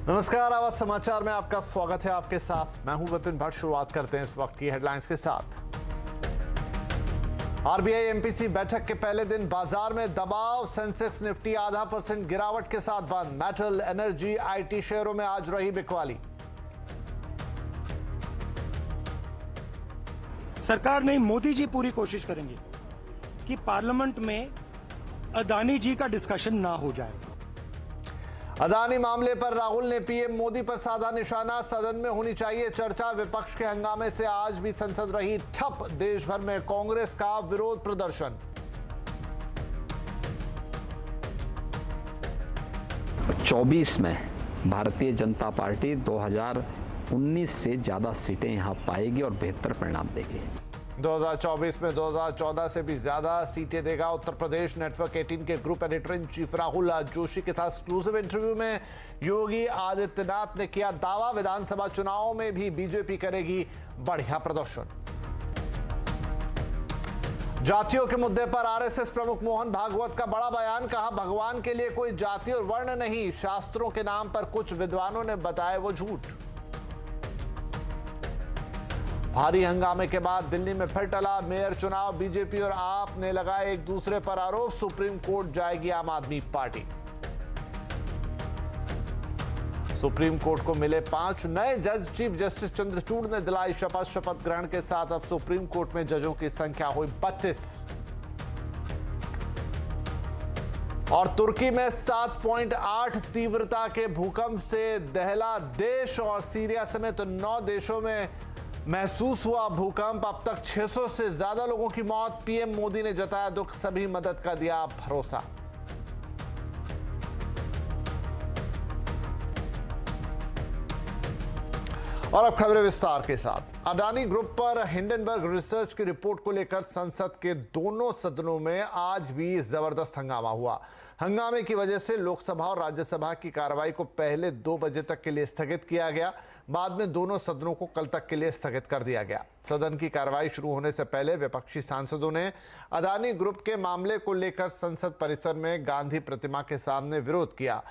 नमस्कार, आवाज समाचार में आपका स्वागत है। आपके साथ मैं हूं विपिन भट्ट। शुरुआत करते हैं इस वक्त की हेडलाइंस के साथ। आरबीआई एमपीसी बैठक के पहले दिन बाजार में दबाव। सेंसेक्स निफ्टी 0.5% गिरावट के साथ बंद। मेटल, एनर्जी, आईटी शेयरों में आज रही बिकवाली। सरकार नहीं, मोदी जी पूरी कोशिश करेंगे कि पार्लियामेंट में अदानी जी का डिस्कशन ना हो जाए। अदानी मामले पर राहुल ने पीएम मोदी पर साधा निशाना। सदन में होनी चाहिए चर्चा। विपक्ष के हंगामे से आज भी संसद रही ठप। देश भर में कांग्रेस का विरोध प्रदर्शन। 24 में भारतीय जनता पार्टी 2019 से ज्यादा सीटें यहां पाएगी और बेहतर परिणाम देगी। 2024 में 2014 से भी ज्यादा सीटें देगा उत्तर प्रदेश। नेटवर्क 18 के group editor in chief Rahul Joshi के साथ एक्सक्लूसिव इंटरव्यू में योगी आदित्यनाथ ने किया दावा, विधानसभा चुनावों में भी बीजेपी करेगी बढ़िया प्रदर्शन। जातियों के मुद्दे पर आरएसएस प्रमुख मोहन भागवत का बड़ा बयान। कहा, भगवान के लिए कोई जाति और वर्ण नहीं, शास्त्रों के नाम पर कुछ विद्वानों ने बताए वो झूठ। भारी हंगामे के बाद दिल्ली में फिर टला मेयर चुनाव। बीजेपी और आप ने लगाए एक दूसरे पर आरोप। सुप्रीम कोर्ट जाएगी आम आदमी पार्टी। सुप्रीम कोर्ट को मिले 5 नए जज। चीफ जस्टिस चंद्रचूड़ ने दिलाई शपथ। शपथ ग्रहण के साथ अब सुप्रीम कोर्ट में जजों की संख्या हुई 32। और तुर्की में 7.8 तीव्रता के भूकंप से दहला देश और सीरिया समेत 9 देशों में महसूस हुआ भूकंप। अब तक 600 से ज्यादा लोगों की मौत। पीएम मोदी ने जताया दुख, सभी मदद का दिया भरोसा। और अब खबरें विस्तार के साथ। अडानी ग्रुप पर हिंडनबर्ग रिसर्च की रिपोर्ट को लेकर संसद के दोनों सदनों में आज भी जबरदस्त हंगामा हुआ। हंगामे की वजह से लोकसभा और राज्यसभा की कार्रवाई को पहले 2 बजे तक के लिए स्थगित किया गया। बाद में दोनों सदनों को कल तक के लिए स्थगित कर दिया गया। सदन की कार्रवाई शुरू होने से पहले विपक्षी सांसदों ने अडानी ग्रुप के मामले को लेकर संसद परिसर में गांधी प्रतिमा के सामने विरोध किया।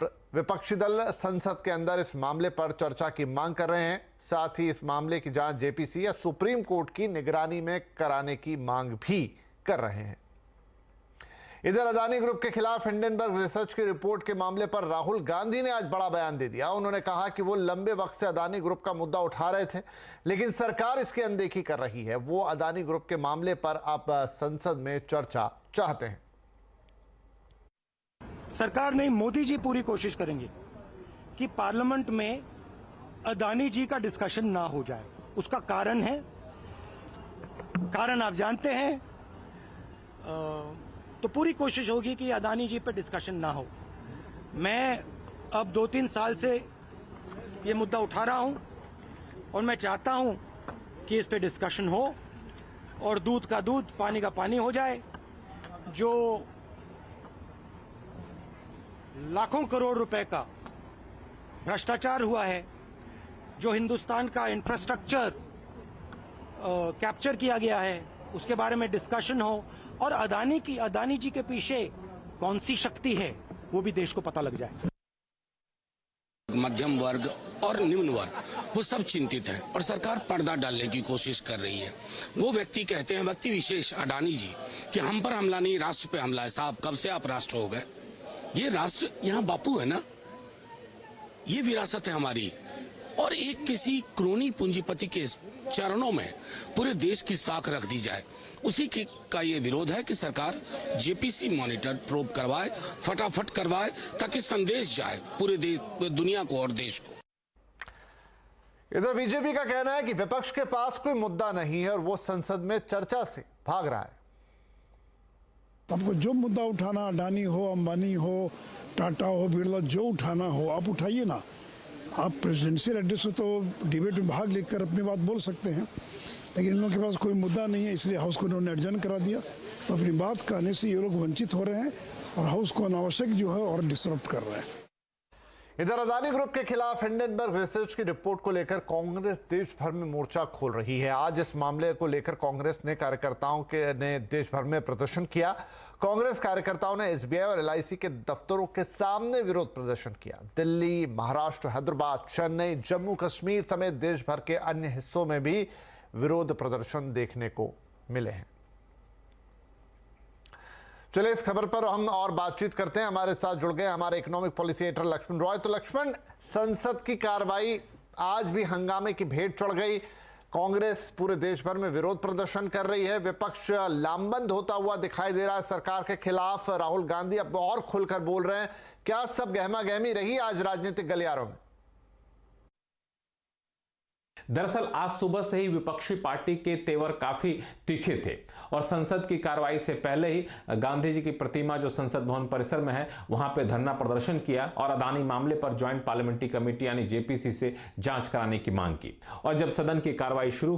विपक्षी दल संसद के अंदर इस मामले पर चर्चा की मांग कर रहे हैं। साथ ही इस मामले की जांच जेपीसी या सुप्रीम कोर्ट की निगरानी में कराने की मांग भी कर रहे हैं। इधर अडानी ग्रुप के खिलाफ हिंडनबर्ग रिसर्च की रिपोर्ट के मामले पर राहुल गांधी ने आज बड़ा बयान दे दिया। उन्होंने कहा कि वो लंबे वक्त से अडानी ग्रुप का मुद्दा उठा रहे थे, लेकिन सरकार इसकी अनदेखी कर रही है। वो अडानी ग्रुप के मामले पर अब संसद में चर्चा चाहते हैं। सरकार नहीं, मोदी जी पूरी कोशिश करेंगे कि पार्लियामेंट में अदानी जी का डिस्कशन ना हो जाए। उसका कारण है, कारण आप जानते हैं। तो पूरी कोशिश होगी कि अदानी जी पे डिस्कशन ना हो। मैं अब 2-3 साल से ये मुद्दा उठा रहा हूं और मैं चाहता हूं कि इस पे डिस्कशन हो और दूध का दूध, पानी का पानी हो जाए। जो लाखों करोड़ रुपए का भ्रष्टाचार हुआ है, जो हिंदुस्तान का इंफ्रास्ट्रक्चर कैप्चर किया गया है, उसके बारे में डिस्कशन हो और अदानी जी के पीछे कौन सी शक्ति है वो भी देश को पता लग जाए। मध्यम वर्ग और निम्न वर्ग वो सब चिंतित है और सरकार पर्दा डालने की कोशिश कर रही है। वो व्यक्ति कहते हैं, व्यक्ति विशेष अडानी जी, कि हम पर हमला नहीं, राष्ट्र पे हमला है। साहब, कब से आप राष्ट्र हो गए? ये राष्ट्र यहाँ बापू है ना, ये विरासत है हमारी। और एक किसी क्रोनी पूंजीपति के चरणों में पूरे देश की साख रख दी जाए, उसी का ये विरोध है कि सरकार जेपीसी मॉनिटर प्रोब करवाए, फटाफट करवाए, ताकि संदेश जाए पूरे दुनिया को और देश को। इधर बीजेपी का कहना है कि विपक्ष के पास कोई मुद्दा नहीं है और वो संसद में चर्चा से भाग रहा है। आपको जो मुद्दा उठाना, अडानी हो, अंबानी हो, टाटा हो, बिरला, जो उठाना हो आप उठाइए ना। आप प्रेसिडेंशियल एड्रेस में तो डिबेट में भाग लेकर अपनी बात बोल सकते हैं, लेकिन इन लोगों के पास कोई मुद्दा नहीं है, इसलिए हाउस को उन्होंने एडजर्न करा दिया। तो अपनी बात कहने से ये लोग वंचित हो रहे हैं और हाउस को अनावश्यक जो है और डिस्टर्ब कर रहे हैं। इधर अडानी ग्रुप के खिलाफ हिंडनबर्ग रिसर्च की रिपोर्ट को लेकर कांग्रेस देश भर में मोर्चा खोल रही है। आज इस मामले को लेकर कांग्रेस ने कार्यकर्ताओं ने देश भर में प्रदर्शन किया। कांग्रेस कार्यकर्ताओं ने एसबीआई और एलआईसी के दफ्तरों के सामने विरोध प्रदर्शन किया। दिल्ली, महाराष्ट्र, हैदराबाद, चेन्नई, जम्मू कश्मीर समेत देश भर के अन्य हिस्सों में भी विरोध प्रदर्शन देखने को मिले हैं। चलिए इस खबर पर हम और बातचीत करते हैं। हमारे साथ जुड़ गए हमारे economic policy editor Lakshman Roy. तो लक्ष्मण, संसद की कार्रवाई आज भी हंगामे की भेंट चढ़ गई। कांग्रेस पूरे देश भर में विरोध प्रदर्शन कर रही है, विपक्ष लामबंद होता हुआ दिखाई दे रहा है सरकार के खिलाफ। राहुल गांधी अब और खुलकर बोल रहे हैं। क्या सब गहमा गहमी रही आज राजनीतिक गलियारों में? दरअसल आज सुबह से ही विपक्षी पार्टी के तेवर काफी तीखे थे और संसद की कार्रवाई से पहले ही गांधी जी की प्रतिमा जो संसद भवन परिसर में है वहां पे धरना प्रदर्शन किया और अदानी मामले पर ज्वाइंट पार्लियामेंट्री कमेटी यानी जेपीसी से जांच कराने की मांग की। और जब सदन की कार्रवाई शुरू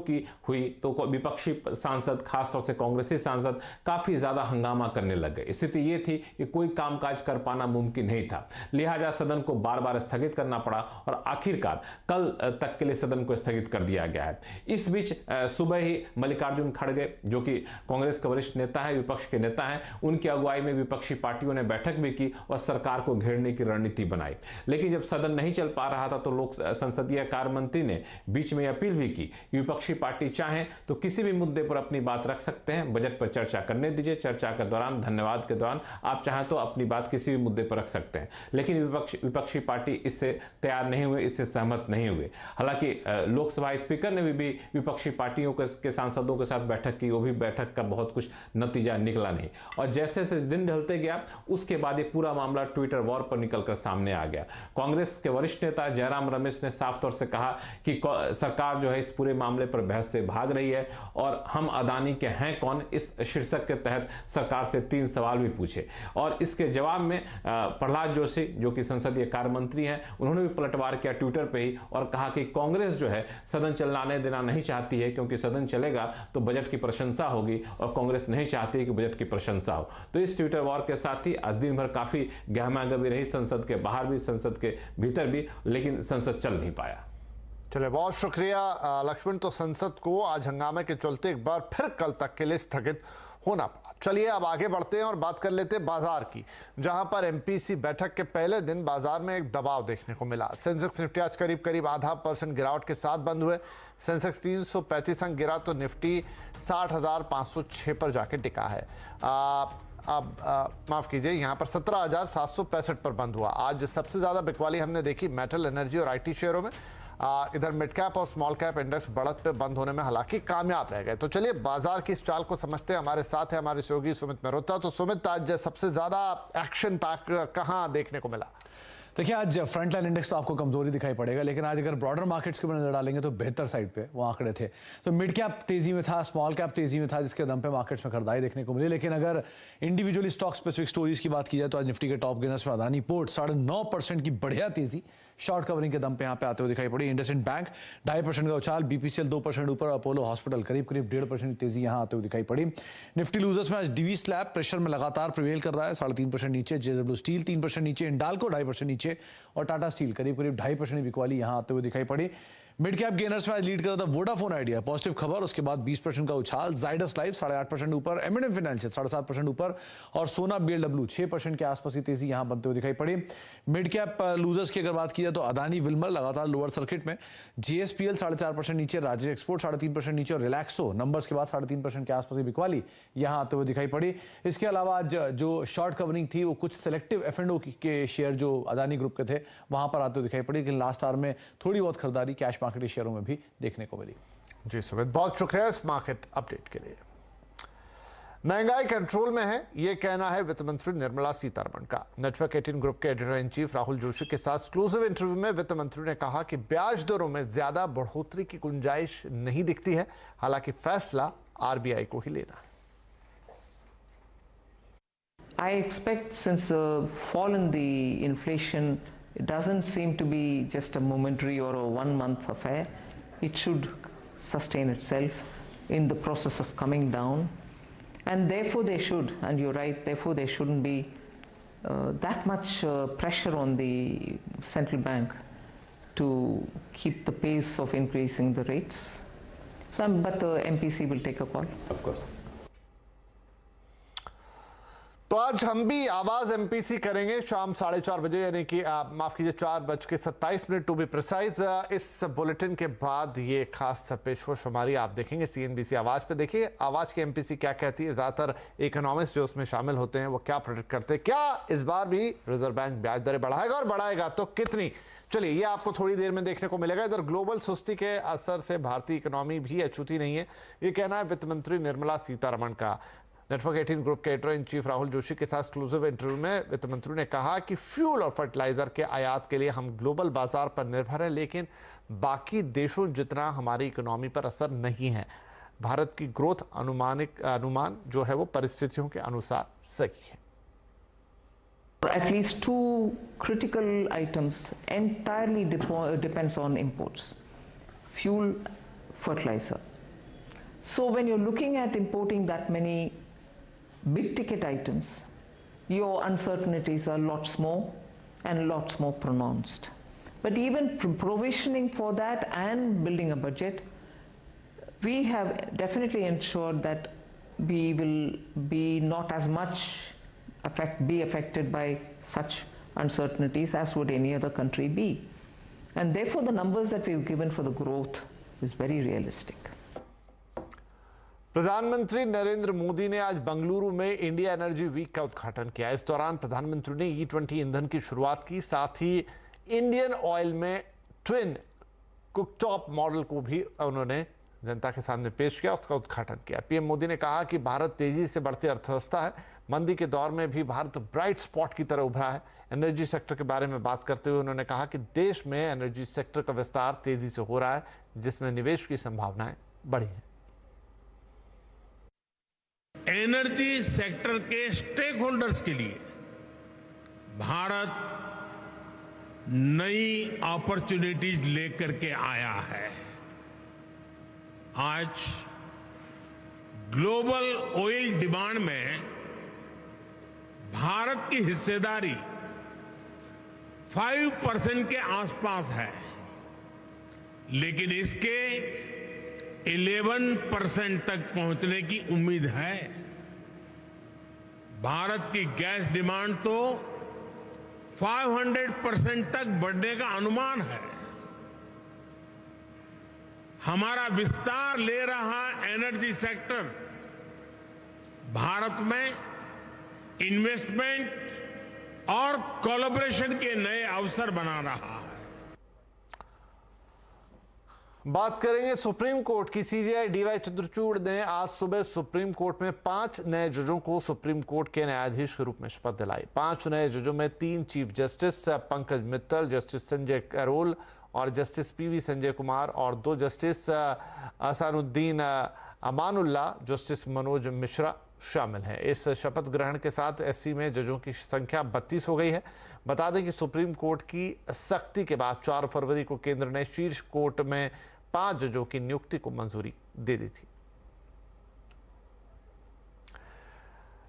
हुई तो विपक्षी सांसद, खासतौर से कांग्रेसी सांसद, काफी ज्यादा हंगामा करने लग गए। स्थिति यह थी कि कोई कामकाज कर पाना मुमकिन नहीं था, लिहाजा सदन को बार बार स्थगित करना पड़ा और आखिरकार कल तक के लिए सदन को स्थगित कर दिया गया है। इस बीच सुबह ही मल्लिकार्जुन खड़गे जो कि कांग्रेस के वरिष्ठ नेता है, विपक्ष के नेता हैं, उनकी अगुवाई में विपक्षी पार्टियों ने बैठक भी की और सरकार को घेरने की रणनीति बनाई। लेकिन जब सदन नहीं चल पा रहा था तो लोक संसदीय कार्य मंत्री ने बीच में अपील भी की कि विपक्षी पार्टी चाहे तो किसी भी मुद्दे पर अपनी बात रख सकते हैं, बजट पर चर्चा करने दीजिए, चर्चा के दौरान, धन्यवाद के दौरान आप चाहें तो अपनी बात किसी भी मुद्दे पर रख सकते हैं। लेकिन विपक्षी पार्टी इससे तैयार नहीं हुए, इससे सहमत नहीं हुए। हालांकि लोकसभा स्पीकर ने भी विपक्षी पार्टियों के सांसदों के साथ बैठक की, वो भी बैठक का बहुत कुछ नतीजा निकला नहीं। और जैसे जैसे दिन ढलते गया उसके बाद ये पूरा मामला ट्विटर वॉर पर निकलकर सामने आ गया। कांग्रेस के वरिष्ठ नेता जयराम रमेश ने साफ तौर से कहा कि सरकार जो है इस पूरे मामले पर बहस से भाग रही है और हम अदानी के हैं कौन, इस शीर्षक के तहत सरकार से 3 सवाल भी पूछे। और इसके जवाब में प्रहलाद जोशी जो कि संसदीय कार्य मंत्री हैं, उन्होंने भी पलटवार किया ट्विटर पे ही और कहा कि कांग्रेस जो है सदन चलाने देना नहीं चाहती है, क्योंकि सदन चलेगा तो बजट की प्रशंसा होगी और कांग्रेस नहीं चाहती कि बजट की प्रशंसा हो। तो इस ट्विटर वॉर के साथ ही आज दिन भर काफी गहमागहमी रही, संसद के बाहर भी, संसद के भीतर भी, लेकिन संसद चल नहीं पाया। चलिए बहुत शुक्रिया लक्ष्मण। तो संसद को आज हंगामे के चलते एक बार फिर कल तक के लिए स्थगित होना पड़ा। चलिए अब आगे बढ़ते हैं और बात कर लेते हैं बाजार की, जहां पर एमपीसी बैठक के पहले दिन बाजार में एक दबाव देखने को मिला। सेंसेक्स निफ्टी आज करीब 0.5% गिरावट के साथ बंद हुए। सेंसेक्स 335 अंक गिरा तो निफ्टी 60,506 पर जाके टिका है। अब माफ कीजिए, यहां पर 17,765 पर बंद हुआ। आज सबसे ज्यादा बिकवाली हमने देखी मेटल, एनर्जी और आईटी शेयरों में। इधर मिड कैप और स्मॉल कैप इंडेक्स बढ़त पे बंद होने में हालांकि कामयाब रह गए। तो चलिए बाजार की इस चाल को समझते हैं। हमारे साथ है हमारे सहयोगी सुमित मेहरोत्रा। तो सुमित, आज सबसे ज्यादा एक्शन पैक कहां देखने को मिला? देखिए आज फ्रंट लाइन इंडेक्स तो आपको कमजोरी दिखाई पड़ेगा, लेकिन आज अगर ब्रॉडर मार्केट्स के ऊपर नजर डालेंगे तो बेहतर साइड पे वो आंकड़े थे। तो मिड कैप तेजी में था, स्मॉल कैप तेजी में था, जिसके दम पे मार्केट्स में खरीदारी देखने को मिली। लेकिन अगर इंडिविजुअली स्टॉक स्पेसिफिक स्टोरीज की बात की जाए तो आज निफ्टी के टॉप गेनर्स में अदानी पोर्ट 9.5% की बढ़िया तेजी शॉर्ट कवरिंग के दम पे यहाँ पे आते हुए दिखाई पड़ी। इंडसइंड बैंक 2.5% का उछाल, बीपीसीएल 2% ऊपर, अपोलो हॉस्पिटल करीब 1.5% की तेजी यहाँ आते हुए दिखाई पड़ी। निफ्टी लूजर्स में आज डीवी स्लैब प्रेशर में लगातार प्रिवेल कर रहा है, 3.5% नीचे, जेएसडब्ल्यू स्टील 3% नीचे, इंडाल्को 2.5% नीचे और टाटा स्टील करीब 2.5% बिकवाली यहाँ आते हुए दिखाई पड़ी। मिड कैप गेनर्स में आज लीड कर रहा था वोडाफोन आइडिया, पॉजिटिव खबर, उसके बाद 20% का उछाल। जाइडस लाइफ 8.5% ऊपर, एम&एम फाइनेंशियल 7.5% ऊपर और सोना बीएलडब्ल्यू 6% के आसपास की तेजी यहां बनते हुए दिखाई पड़ी। मिड कैप लूजर्स की अगर बात की जाए तो अदानी विल्मर लगातार लोअर सर्किट में, जीएसपीएल 4.5% नीचे, राजेश एक्सपोर्ट 3.5% नीचे और रिलैक्सो नंबर्स के बाद 3.5% के आसपास की बिकवाली यहां आते हुए दिखाई पड़ी। इसके अलावा आज जो शॉर्ट कवरिंग थी वो कुछ सिलेक्टिव एफ&ओ के शेयर जो अदानी ग्रुप के थे वहां पर आते हुए दिखाई पड़ी, लेकिन लास्ट आवर में थोड़ी बहुत खरीदारी कैश मार्केट शेयरों में भी देखने को मिली। जी सुमित, बहुत शुक्रिया इस मार्केट अपडेट के लिए। महंगाई कंट्रोल में है, यह कहना है वित्त मंत्री निर्मला सीतारमण का। नेटवर्क 18 ग्रुप के editor in chief Rahul Joshi के साथ एक्सक्लूसिव इंटरव्यू में वित्त मंत्री ने कहा कि ब्याज दरों में ज्यादा बढ़ोतरी की गुंजाइश नहीं दिखती है, हालांकि फैसला आरबीआई को ही लेना है। I expect since the fall in the inflation, it doesn't seem to be just a momentary or a 1-month affair. It should sustain itself in the process of coming down, and therefore they should, and you're right, therefore there shouldn't be that much pressure on the central bank to keep the pace of increasing the rates. But the MPC will take a call. Of course. तो आज हम भी आवाज MPC करेंगे शाम 4:30 बजे, यानी कि माफ कीजिए 4:27 टू बी प्रिसाइज। इस बुलेटिन के बाद ये खास पेशकश हमारी आप देखेंगे सीएनबीसी आवाज पे। देखिए आवाज की एमपीसी क्या कहती है, ज्यादातर इकोनॉमिस्ट जो उसमें शामिल होते हैं वो क्या प्रेडिक्ट करते हैं, क्या इस बार भी रिजर्व बैंक ब्याज दरें बढ़ाएगा और बढ़ाएगा तो कितनी। चलिए ये आपको थोड़ी देर में देखने को मिलेगा। इधर ग्लोबल सुस्ती के असर से भारतीय इकोनॉमी भी अछूती नहीं है, ये कहना है वित्त मंत्री निर्मला सीतारमण का। नेटवर्क 18 ग्रुप के editor in chief Rahul Joshi के साथ एक्सक्लूसिव इंटरव्यू में वित्त मंत्री ने कहा कि फ्यूल और फर्टिलाइजर के आयात के लिए हम ग्लोबल बाजार पर निर्भर हैं, लेकिन बाकी देशों जितना हमारी इकोनॉमी पर असर नहीं है। भारत की ग्रोथ अनुमान जो है वो परिस्थितियों के अनुसार सही है। At least two critical items entirely depends on imports: fuel, fertilizer. So when you're looking at importing that many big ticket items, your uncertainties are lots more and lots more pronounced. But even provisioning for that and building a budget, we have definitely ensured that we will be not as much be affected by such uncertainties as would any other country be. And therefore the numbers that we've given for the growth is very realistic. प्रधानमंत्री नरेंद्र मोदी ने आज बंगलुरु में India energy week का उद्घाटन किया। इस दौरान प्रधानमंत्री ने E20 ईंधन की शुरुआत की, साथ ही इंडियन ऑयल में ट्विन कुकटॉप मॉडल को भी उन्होंने जनता के सामने पेश किया, उसका उद्घाटन किया। पीएम मोदी ने कहा कि भारत तेजी से बढ़ती अर्थव्यवस्था है, मंदी के दौर में भी भारत ब्राइट स्पॉट की तरह उभरा है। एनर्जी सेक्टर के बारे में बात करते हुए उन्होंने कहा कि देश में एनर्जी सेक्टर का विस्तार तेजी से हो रहा है, जिसमें निवेश की संभावनाएं बढ़ी हैं। एनर्जी सेक्टर के स्टेक होल्डर्स के लिए भारत नई अपॉर्चुनिटीज लेकर के आया है। आज ग्लोबल ऑयल डिमांड में भारत की हिस्सेदारी 5% के आसपास है, लेकिन इसके 11% तक पहुंचने की उम्मीद है। भारत की गैस डिमांड तो 500% तक बढ़ने का अनुमान है। हमारा विस्तार ले रहा एनर्जी सेक्टर भारत में इन्वेस्टमेंट और कोलैबोरेशन के नए अवसर बना रहा है। बात करेंगे सुप्रीम कोर्ट की। सीजेआई डीवाई चंद्रचूड़ ने आज सुबह सुप्रीम कोर्ट में 5 नए जजों को सुप्रीम कोर्ट के न्यायाधीश के रूप में शपथ दिलाई। 5 नए जजों में 3 chief justice Pankaj Mittal, justice Sanjay Karol और जस्टिस पीवी संजय कुमार और 2 जस्टिस अहसानुद्दीन अमानुल्लाह, जस्टिस मनोज मिश्रा शामिल हैं। इस शपथ ग्रहण के साथ एससी में जजों की संख्या 32 हो गई है। बता दें कि सुप्रीम कोर्ट की सख्ती के बाद 4 फरवरी को केंद्र ने शीर्ष कोर्ट में 5 जजों की नियुक्ति को मंजूरी दे दी थी।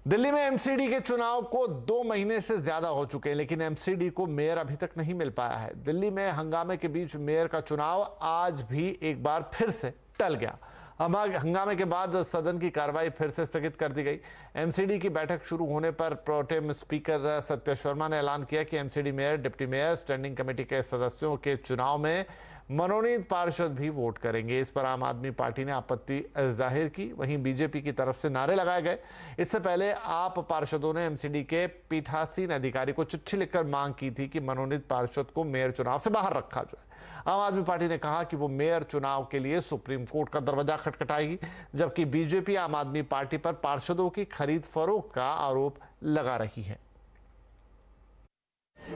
दिल्ली में एमसीडी के चुनाव को 2 महीने से ज्यादा हो चुके हैं, लेकिन एमसीडी को मेयर अभी तक नहीं मिल पाया है। दिल्ली में हंगामे के बीच मेयर का चुनाव आज भी एक बार फिर से टल गया। हंगामे के बाद सदन की कार्रवाई फिर से स्थगित कर दी गई। एमसीडी की बैठक शुरू होने पर प्रोटेम स्पीकर सत्य शर्मा ने ऐलान किया कि MCD mayor, deputy mayor, standing committee के सदस्यों के चुनाव में मनोनीत पार्षद भी वोट करेंगे। इस पर आम आदमी पार्टी ने आपत्ति जाहिर की, वहीं बीजेपी की तरफ से नारे लगाए गए। इससे पहले आप पार्षदों ने एमसीडी के पीठासीन अधिकारी को चिट्ठी लिखकर मांग की थी कि मनोनीत पार्षद को मेयर चुनाव से बाहर रखा जाए। आम आदमी पार्टी ने कहा कि वो मेयर चुनाव के लिए सुप्रीम कोर्ट का दरवाजा खटखटाएगी, जबकि बीजेपी आम आदमी पार्टी पर पार्षदों की खरीद फरोख्त का आरोप लगा रही है।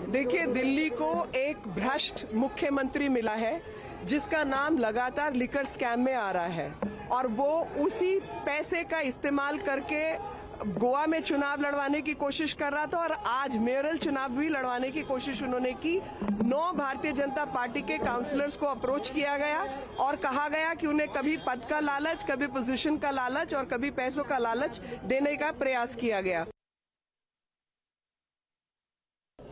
देखिए, दिल्ली को एक भ्रष्ट मुख्यमंत्री मिला है जिसका नाम लगातार लिकर स्कैम में आ रहा है, और वो उसी पैसे का इस्तेमाल करके गोवा में चुनाव लड़वाने की कोशिश कर रहा था, और आज मेयरल चुनाव भी लड़वाने की कोशिश उन्होंने की। 9 भारतीय जनता पार्टी के काउंसलर्स को अप्रोच किया गया और कहा गया कि उन्हें कभी पद का लालच, कभी पोजीशन का लालच और कभी पैसों का लालच देने का प्रयास किया गया।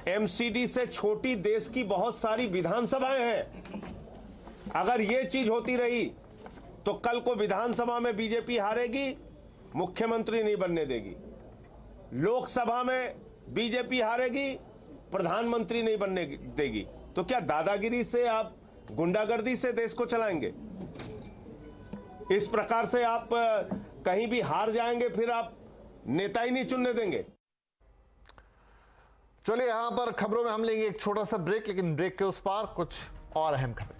एमसीडी से छोटी देश की बहुत सारी विधानसभाएं हैं। अगर ये चीज होती रही तो कल को विधानसभा में बीजेपी हारेगी, मुख्यमंत्री नहीं बनने देगी। लोकसभा में बीजेपी हारेगी, प्रधानमंत्री नहीं बनने देगी, तो क्या दादागिरी से आप, गुंडागर्दी से देश को चलाएंगे? इस प्रकार से आप कहीं भी हार जाएंगे, फिर आप नेता ही नहीं चुनने देंगे। चलिए यहां पर खबरों में हम लेंगे एक छोटा सा ब्रेक, लेकिन ब्रेक के उस पार कुछ और अहम खबरें।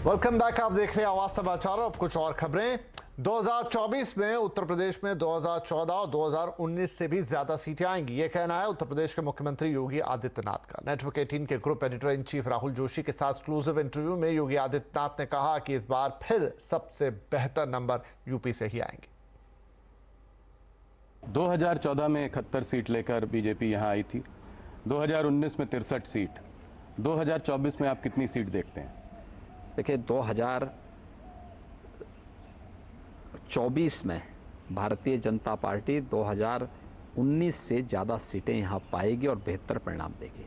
वेलकम बैक, आप देख रहे हैं आवाज समाचार। अब कुछ और खबरें। 2024 में उत्तर प्रदेश में 2014 और 2019 से भी ज्यादा सीटें आएंगी, यह कहना है उत्तर प्रदेश के मुख्यमंत्री योगी आदित्यनाथ का। नेटवर्क 18 के group editor in chief Rahul Joshi के साथ एक्सक्लूसिव इंटरव्यू में योगी आदित्यनाथ ने कहा कि इस बार फिर सबसे बेहतर नंबर यूपी से ही आएंगे। 2014 में 71 सीट लेकर बीजेपी यहां आई थी, 2019 में 63 सीट, 2024 में आप कितनी सीट देखते हैं? देखिए 2024 में भारतीय जनता पार्टी 2019 से ज़्यादा सीटें यहाँ पाएगी और बेहतर परिणाम देगी।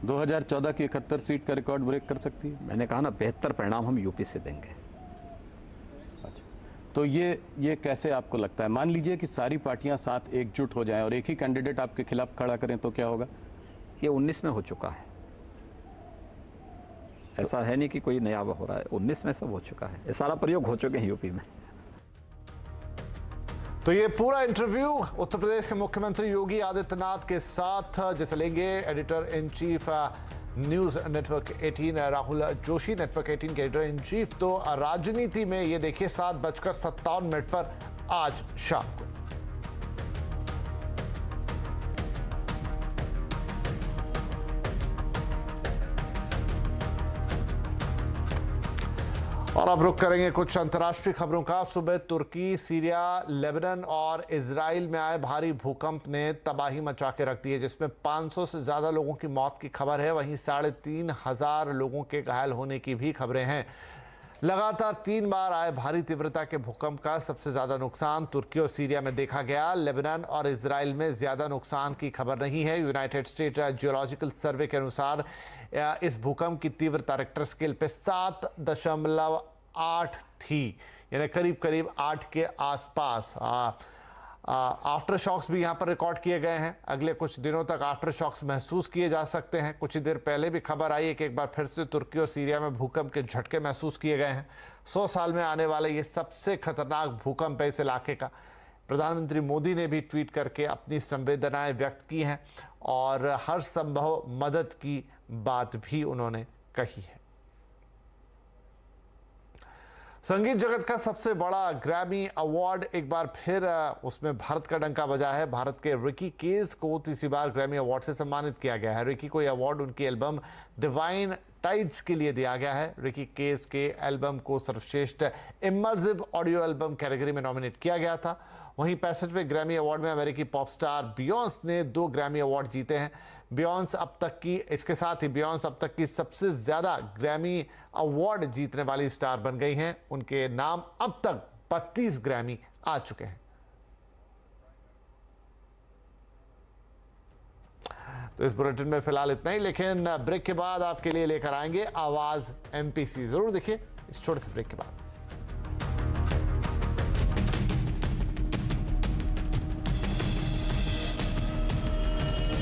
2014 की 71 सीट का रिकॉर्ड ब्रेक कर सकती है? मैंने कहा ना, बेहतर परिणाम हम यूपी से देंगे। अच्छा, तो ये कैसे आपको लगता है? मान लीजिए कि सारी पार्टियां साथ एकजुट हो जाएं और एक ही कैंडिडेट आपके खिलाफ खड़ा करें तो क्या होगा? ये 19 में हो चुका है, ऐसा है नहीं कि कोई नया हो रहा है, 19 में सब हो चुका है, ये सारा प्रयोग हो चुके हैं यूपी में। तो ये पूरा इंटरव्यू उत्तर प्रदेश के मुख्यमंत्री योगी आदित्यनाथ के साथ जिसे लेंगे editor in chief news network 18 Rahul Joshi. Network 18 के एडिटर इन चीफ। तो राजनीति में ये देखिए 7:57 पर आज शाम को और अब रुक करेंगे कुछ अंतर्राष्ट्रीय खबरों का। सुबह तुर्की, सीरिया, लेबनान और इजराइल में आए भारी भूकंप ने तबाही मचा के रख दी है, जिसमें 500 से ज्यादा लोगों की मौत की खबर है। वहीं 3,500 लोगों के घायल होने की भी खबरें हैं। लगातार 3 बार आए भारी तीव्रता के भूकंप का सबसे ज्यादा नुकसान तुर्की और सीरिया में देखा गया। लेबनान और इजराइल में ज्यादा नुकसान की खबर नहीं है। यूनाइटेड स्टेट जियोलॉजिकल सर्वे के अनुसार इस भूकंप की तीव्रता रिक्टर स्केल पे 7.8 थी, यानी करीब करीब 8 के आसपास। आफ्टर शॉक्स भी यहाँ पर रिकॉर्ड किए गए हैं। अगले कुछ दिनों तक आफ्टर शॉक्स महसूस किए जा सकते हैं। कुछ ही देर पहले भी खबर आई है कि एक बार फिर से तुर्की और सीरिया में भूकंप के झटके महसूस किए गए हैं। 100 साल में आने वाले ये सबसे खतरनाक भूकंप है इस इलाके का। प्रधानमंत्री मोदी ने भी ट्वीट करके अपनी संवेदनाएं व्यक्त की हैं और हर संभव मदद की बात भी उन्होंने कही है। संगीत जगत का सबसे बड़ा ग्रैमी अवार्ड एक बार फिर उसमें भारत का डंका बजा है। भारत के रिकी केस को तीसरी बार ग्रैमी अवार्ड से सम्मानित किया गया है। रिकी को यह अवार्ड उनकी एल्बम डिवाइन टाइड्स के लिए दिया गया है। रिकी केस के एल्बम को सर्वश्रेष्ठ इमर्सिव ऑडियो एल्बम कैटेगरी में नॉमिनेट किया गया था। वहीं 65वें ग्रैमी अवार्ड में अमेरिकी पॉप स्टार बियॉन्स ने 2 ग्रैमी अवार्ड जीते हैं। इसके साथ ही बियॉन्स अब तक की सबसे ज्यादा ग्रैमी अवार्ड जीतने वाली स्टार बन गई हैं। उनके नाम अब तक 32 ग्रैमी आ चुके हैं। तो इस बुलेटिन में फिलहाल इतना ही, लेकिन ब्रेक के बाद आपके लिए लेकर आएंगे आवाज एमपीसी। जरूर देखिए इस छोटे से ब्रेक के बाद।